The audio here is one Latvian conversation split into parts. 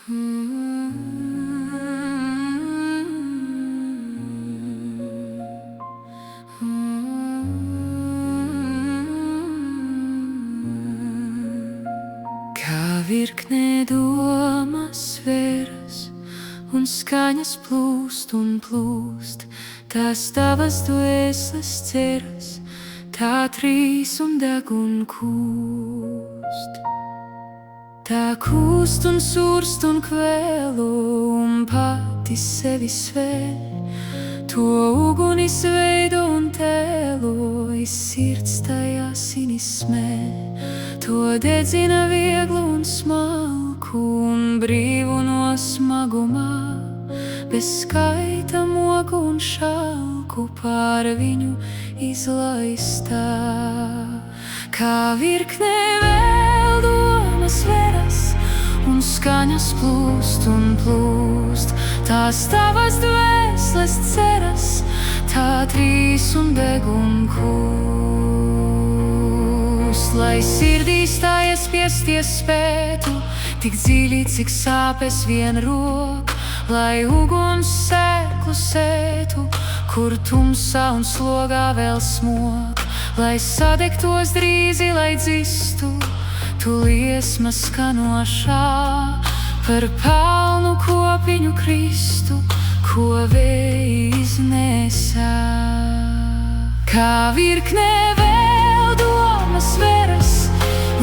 Kā virknē domas veras un skaņas plūst un plūst, tās tavas dvēseles ceras, tā trīs un deg un kūst. Tā kūst un surst un kvēlo un pati sevi svēl, to ugunis veido un tēlo, sirds tajā sinis smēl, to dedzina vieglu un smalku un brīvu no smagumā, bez skaita moku un šalku pār viņu izlaistā. Kā virknē vēl domas veras un skaņas plūst un plūst, tās tavas dvēseles ceras, tā trīs un deg un kūst. Lai sirdī stājas spiesties spētu, tik dziļi, cik sāpes vien rok, lai uguns sēklu sētu, kur tumsā un slogā vēl smok, lai sadegtos drīzi, lai dzistu, tu liesma skanošā par pelnu kopiņu Kristu, ko vēji iznēsā. Kā virknē vēl domas veras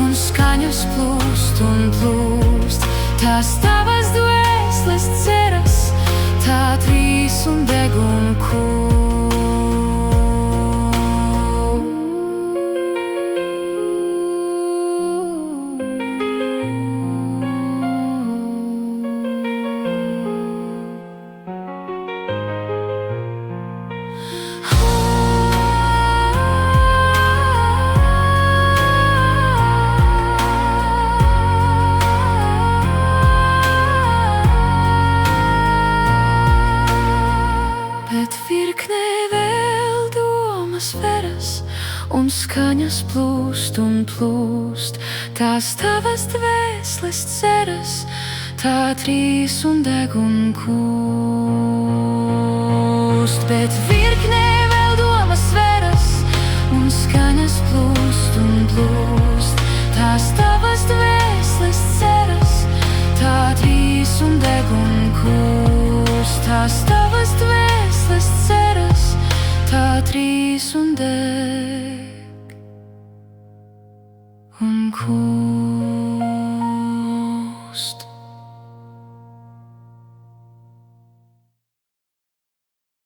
un skaņas plūst un plūst, tās tavas dvēseles ceras, tā trīs un deg un kūst. Virknē vēl domas veras un skaņas plūst un plūst, tās tavas dvēseles ceras, tā trīs un deg un kūst. Bet virknē vēl domas veras un skaņas plūst un plūst, tās tavas dvēseles ceras, tā trīs un deg un kūst. Tās tavas dvēseles ceras, tā trīs un deg.